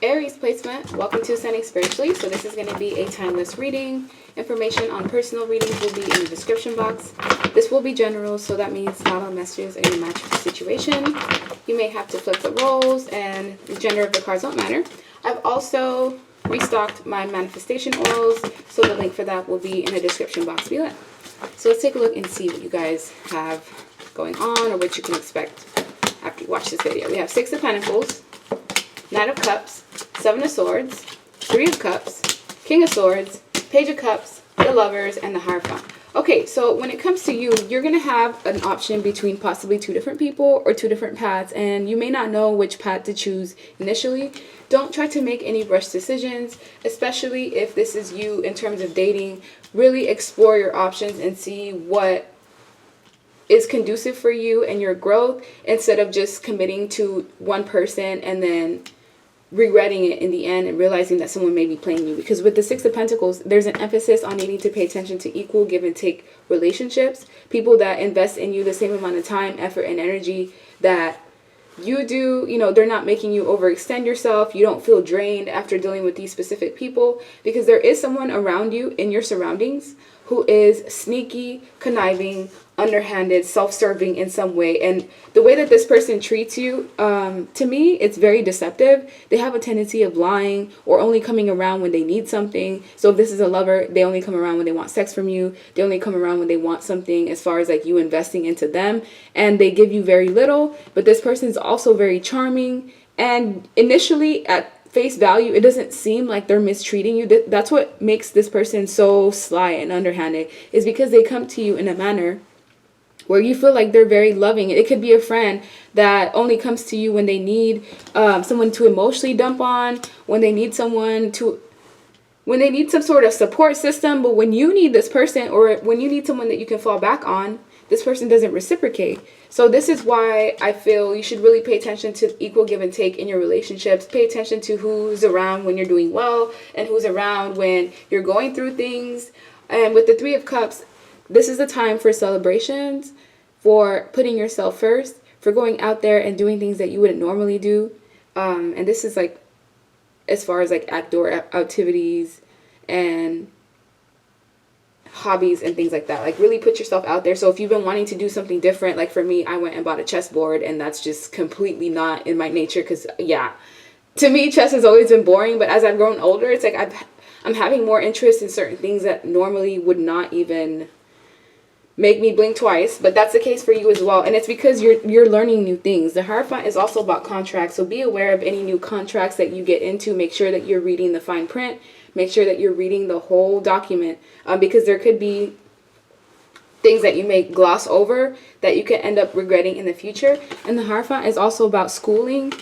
Aries placement, welcome to Ascending Spiritually. So this is going to be a timeless reading. Information on personal readings will be in the description box. This will be general, so that means not all messages are going to match the situation. You may have to flip the roles, and the gender of the cards don't matter. I've also restocked my manifestation oils, so the link for that will be in the description box below. So let's take a look and see what you guys have going on, or what you can expect after you watch this video. We have Six of Pentacles, Knight of Cups, Seven of Swords, Three of Cups, King of Swords, Page of Cups, the Lovers, and the Hierophant. Okay, so when it comes to you, you're going to have an option between possibly two different people or two different paths, and you may not know which path to choose initially. Don't try to make any rush decisions, especially if this is you in terms of dating. Really explore your options and see what is conducive for you and your growth, instead of just committing to one person and then regretting it in the end and realizing that someone may be playing you. Because with the Six of Pentacles, there's an emphasis on needing to pay attention to equal give and take relationships. People that invest in you the same amount of time, effort, and energy that you do. You know, they're not making you overextend yourself. You don't feel drained after dealing with these specific people, because there is someone around you in your surroundings who is sneaky, conniving, underhanded, self-serving in some way. And the way that this person treats you, to me, it's very deceptive. They have a tendency of lying or only coming around when they need something. So if this is a lover, they only come around when they want sex from you. They only come around when they want something as far as like you investing into them. And they give you very little. But this person is also very charming. And initially, at face value, it doesn't seem like they're mistreating you. That's what makes this person so sly and underhanded, is because they come to you in a manner where you feel like they're very loving. It could be a friend that only comes to you when they need someone to emotionally dump on, when they need some sort of support system. But when you need this person, or when you need someone that you can fall back on, this person doesn't reciprocate. So this is why I feel you should really pay attention to equal give and take in your relationships. Pay attention to who's around when you're doing well and who's around when you're going through things. And with the Three of Cups, this is the time for celebrations, for putting yourself first, for going out there and doing things that you wouldn't normally do. And this is like as far as like outdoor activities and hobbies and things like that. Like really put yourself out there. So if you've been wanting to do something different, like for me, I went and bought a chessboard, and that's just completely not in my nature, because yeah, to me chess has always been boring. But as I've grown older, it's like I'm having more interest in certain things that normally would not even make me blink twice. But that's the case for you as well, and it's because you're learning new things. The Hierophant is also about contracts, so be aware of any new contracts that you get into. Make sure that you're reading the fine print. Make sure that you're reading the whole document, because there could be things that you may gloss over that you can end up regretting in the future. And the Hierophant is also about schooling,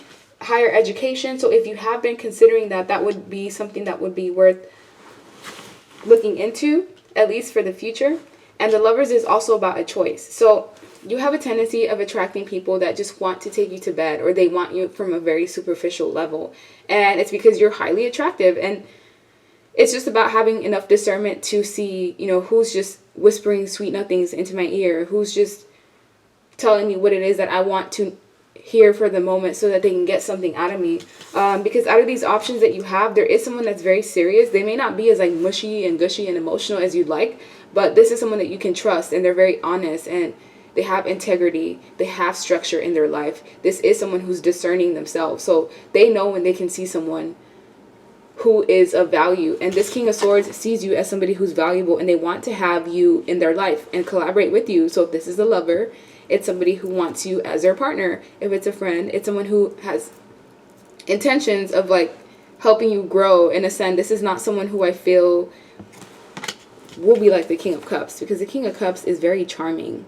higher education. So if you have been considering that, that would be something that would be worth looking into, at least for the future. And the Lovers is also about a choice. So you have a tendency of attracting people that just want to take you to bed, or they want you from a very superficial level. And it's because you're highly attractive. And it's just about having enough discernment to see, you know, who's just whispering sweet nothings into my ear, who's just telling me what it is that I want to hear for the moment, so that they can get something out of me. Because out of these options that you have, there is someone that's very serious. They may not be as like mushy and gushy and emotional as you'd like, but this is someone that you can trust, and they're very honest, and they have integrity. They have structure in their life. This is someone who's discerning themselves, so they know when they can see someone who is of value. And this King of Swords sees you as somebody who's valuable, and they want to have you in their life and collaborate with you. So if this is a lover, it's somebody who wants you as their partner. If it's a friend, it's someone who has intentions of like helping you grow and ascend. This is not someone who I feel will be like the King of Cups, because the King of Cups is very charming,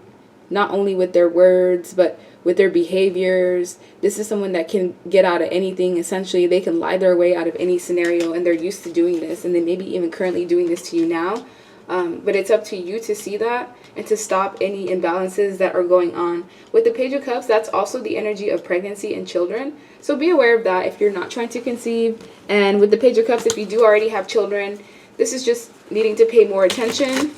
not only with their words, but with their behaviors. This is someone that can get out of anything. Essentially, they can lie their way out of any scenario, and they're used to doing this, and they may be even currently doing this to you now. But it's up to you to see that and to stop any imbalances that are going on. With the Page of Cups, that's also the energy of pregnancy and children. So be aware of that if you're not trying to conceive. And with the Page of Cups, if you do already have children, this is just needing to pay more attention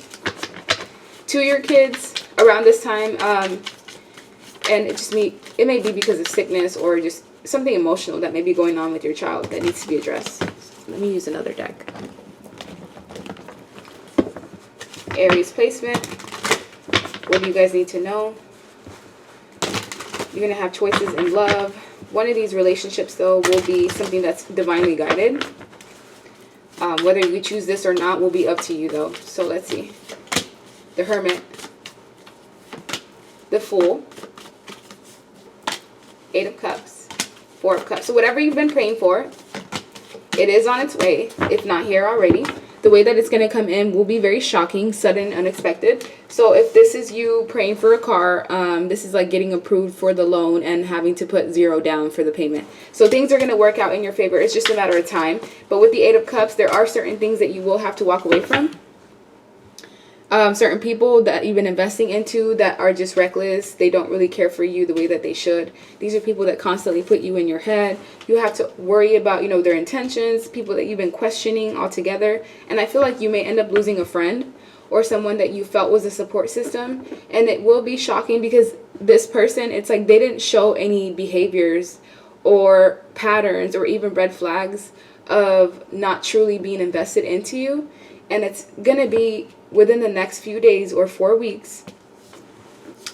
to your kids around this time. And it may be because of sickness or just something emotional that may be going on with your child that needs to be addressed. Let me use another deck. Aries placement. What do you guys need to know? You're going to have choices in love. One of these relationships, though, will be something that's divinely guided. Whether you choose this or not will be up to you, though. So let's see. The Hermit. The Fool. 8 of Cups. 4 of Cups. So whatever you've been praying for, it is on its way, if not here already. The way that it's going to come in will be very shocking, sudden, unexpected. So if this is you praying for a car, this is like getting approved for the loan and having to put 0 down for the payment. So things are going to work out in your favor. It's just a matter of time. But with the 8 of Cups, there are certain things that you will have to walk away from. Certain people that you've been investing into that are just reckless. They don't really care for you the way that they should. These are people that constantly put you in your head. You have to worry about, you know, their intentions, people that you've been questioning altogether. And I feel like you may end up losing a friend or someone that you felt was a support system. And it will be shocking because this person, it's like they didn't show any behaviors or patterns or even red flags of not truly being invested into you. And it's going to be within the next few days or 4 weeks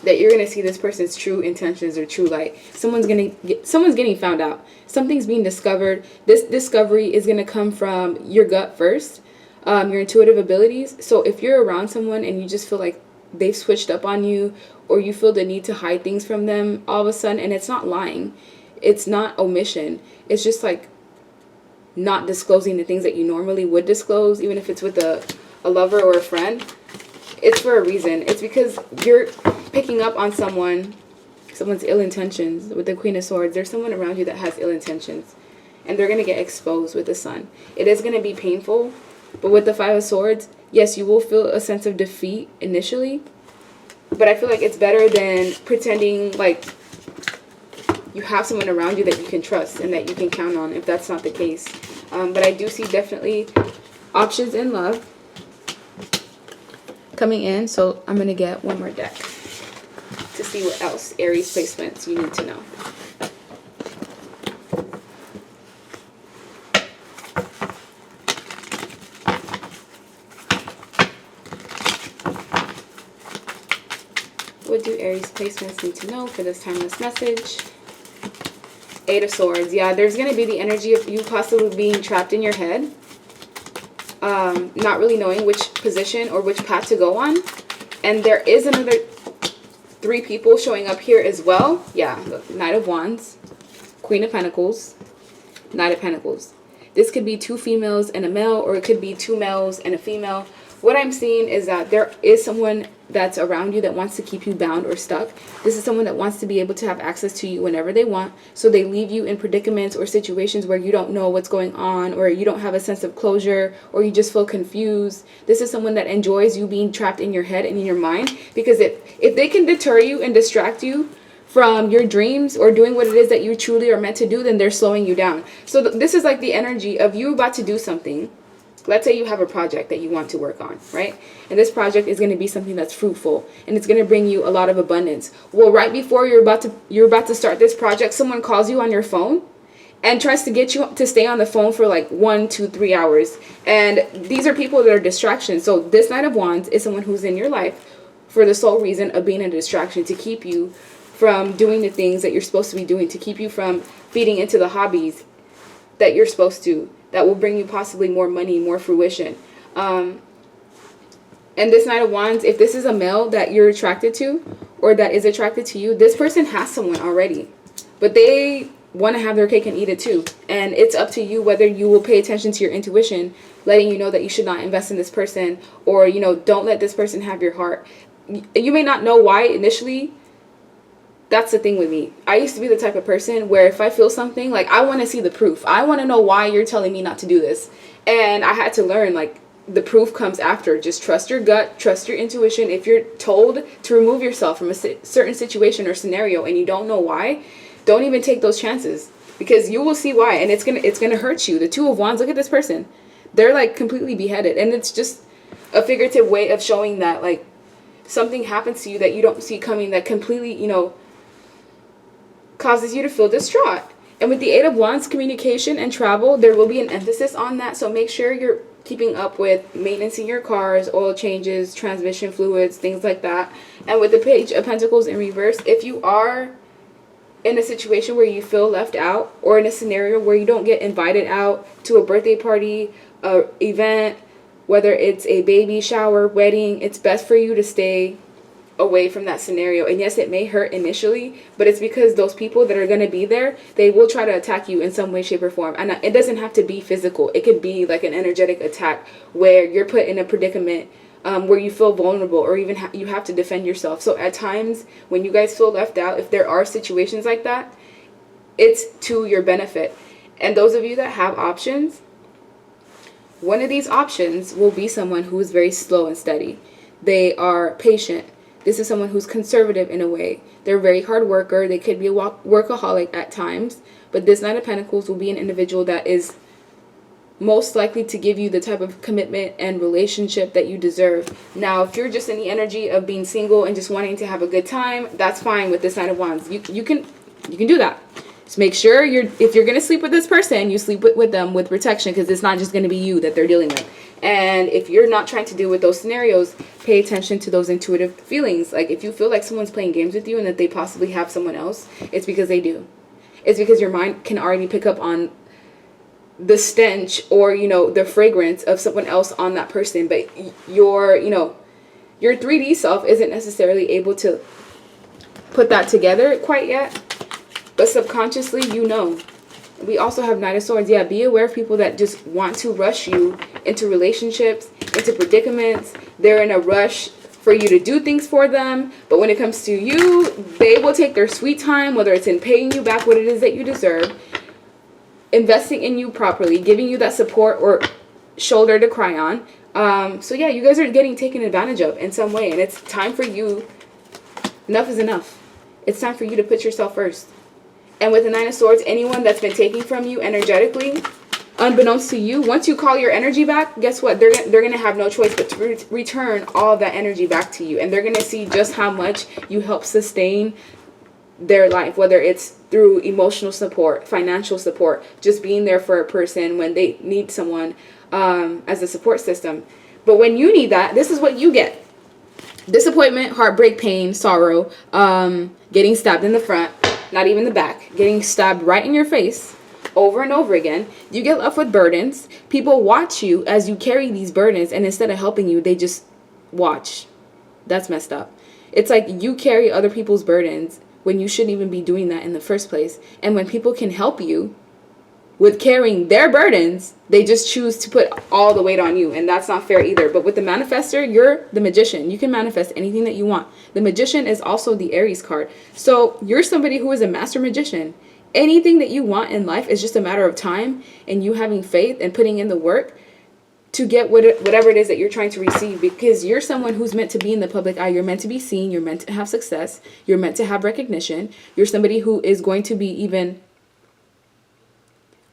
that you're going to see this person's true intentions or true light. Someone's getting found out. Something's being discovered. This discovery is going to come from your gut first, your intuitive abilities. So if you're around someone and you just feel like they've switched up on you, or you feel the need to hide things from them all of a sudden, and it's not lying, it's not omission, it's just like not disclosing the things that you normally would disclose, even if it's with a lover or a friend, it's for a reason. It's because you're picking up on someone's ill intentions. With the Queen of Swords, there's someone around you that has ill intentions, and they're going to get exposed with the Sun. It is going to be painful, but with the 5 of Swords, yes, you will feel a sense of defeat initially, but I feel like it's better than pretending like you have someone around you that you can trust and that you can count on, if that's not the case. But I do see definitely options in love coming in. So I'm going to get one more deck to see what else Aries placements you need to know. What do Aries placements need to know for this timeless message? 8 of Swords. Yeah, there's going to be the energy of you possibly being trapped in your head. Not really knowing which position or which path to go on. And there is another 3 people showing up here as well. Yeah, look, Knight of Wands, Queen of Pentacles, Knight of Pentacles. This could be 2 females and a male, or it could be 2 males and a female. What I'm seeing is that there is someone that's around you that wants to keep you bound or stuck. This is someone that wants to be able to have access to you whenever they want. So they leave you in predicaments or situations where you don't know what's going on, or you don't have a sense of closure, or you just feel confused. This is someone that enjoys you being trapped in your head and in your mind, because if they can deter you and distract you from your dreams or doing what it is that you truly are meant to do, then they're slowing you down. So this is like the energy of you about to do something. Let's say you have a project that you want to work on, right? And this project is going to be something that's fruitful, and it's going to bring you a lot of abundance. Well, right before you're about to start this project, someone calls you on your phone and tries to get you to stay on the phone for like 1, 2, 3 hours. And these are people that are distractions. So this Knight of Wands is someone who's in your life for the sole reason of being a distraction, to keep you from doing the things that you're supposed to be doing, to keep you from feeding into the hobbies that you're supposed to, that will bring you possibly more money, more fruition. And this Knight of Wands, if this is a male that you're attracted to, or that is attracted to you, this person has someone already, but they want to have their cake and eat it too. And it's up to you whether you will pay attention to your intuition, letting you know that you should not invest in this person, or, you know, don't let this person have your heart. You may not know why initially. That's the thing with me. I used to be the type of person where if I feel something, like, I want to see the proof. I want to know why you're telling me not to do this. And I had to learn, like, the proof comes after. Just trust your gut, trust your intuition. If you're told to remove yourself from a certain situation or scenario and you don't know why, don't even take those chances, because you will see why, and it's gonna hurt you. The 2 of Wands, look at this person. They're like completely beheaded, and it's just a figurative way of showing that, like, something happens to you that you don't see coming, that completely, you know, causes you to feel distraught. And with the Eight of Wands, communication and travel, there will be an emphasis on that. So make sure you're keeping up with maintenance in your cars, oil changes, transmission fluids, things like that. And with the Page of Pentacles in reverse, if you are in a situation where you feel left out, or in a scenario where you don't get invited out to a birthday party, a event, whether it's a baby shower, wedding, it's best for you to stay away from that scenario. And yes, it may hurt initially, but it's because those people that are going to be there, they will try to attack you in some way, shape, or form. And it doesn't have to be physical. It could be like an energetic attack where you're put in a predicament where you feel vulnerable, or even you have to defend yourself. So at times when you guys feel left out, if there are situations like that, it's to your benefit. And those of you that have options, one of these options will be someone who is very slow and steady. They are patient. This is someone who's conservative in a way. They're a very hard worker. They could be a workaholic at times. But this Knight of Pentacles will be an individual that is most likely to give you the type of commitment and relationship that you deserve. Now, if you're just in the energy of being single and just wanting to have a good time, that's fine with this Knight of Wands. You can do that. Just make sure if you're going to sleep with this person, you sleep with them with protection, because it's not just going to be you that they're dealing with. And if you're not trying to deal with those scenarios, pay attention to those intuitive feelings. Like if you feel like someone's playing games with you and that they possibly have someone else, it's because they do. It's because your mind can already pick up on the stench or, the fragrance of someone else on that person. But your 3D self isn't necessarily able to put that together quite yet. But subconsciously, We also have Knight of Swords. Yeah, be aware of people that just want to rush you into relationships, into predicaments. They're in a rush for you to do things for them. But when it comes to you, they will take their sweet time, whether it's in paying you back what it is that you deserve, investing in you properly, giving you that support or shoulder to cry on. So yeah, you guys are getting taken advantage of in some way. And it's time for you. Enough is enough. It's time for you to put yourself first. And with the Nine of Swords, anyone that's been taking from you energetically, unbeknownst to you, once you call your energy back, guess what? They're going to have no choice but to return all that energy back to you. And they're going to see just how much you help sustain their life, whether it's through emotional support, financial support, just being there for a person when they need someone as a support system. But when you need that, this is what you get. Disappointment, heartbreak, pain, sorrow, getting stabbed in the front, not even the back, getting stabbed right in your face over and over again. You get left with burdens. People watch you as you carry these burdens, and instead of helping you, they just watch. That's messed up. It's like you carry other people's burdens when you shouldn't even be doing that in the first place. And when people can help you with carrying their burdens, they just choose to put all the weight on you, and that's not fair either. But with the manifestor, you're the magician. You can manifest anything that you want. The magician is also the Aries card. So you're somebody who is a master magician. Anything that you want in life is just a matter of time and you having faith and putting in the work to get whatever it is that you're trying to receive, because you're someone who's meant to be in the public eye. You're meant to be seen. You're meant to have success. You're meant to have recognition. You're somebody who is going to be even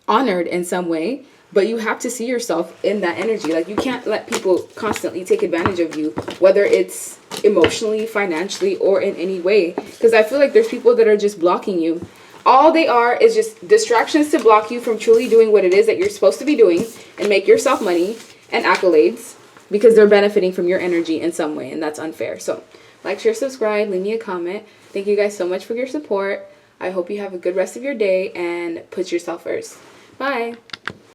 honored in some way, but you have to see yourself in that energy. Like, you can't let people constantly take advantage of you, whether it's emotionally, financially, or in any way, because I feel like there's people that are just blocking you. All they are is just distractions to block you from truly doing what it is that you're supposed to be doing and make yourself money and accolades, because they're benefiting from your energy in some way, and that's unfair. So like, share, subscribe, leave me a comment. Thank you guys so much for your support. I hope you have a good rest of your day and put yourself first. Bye.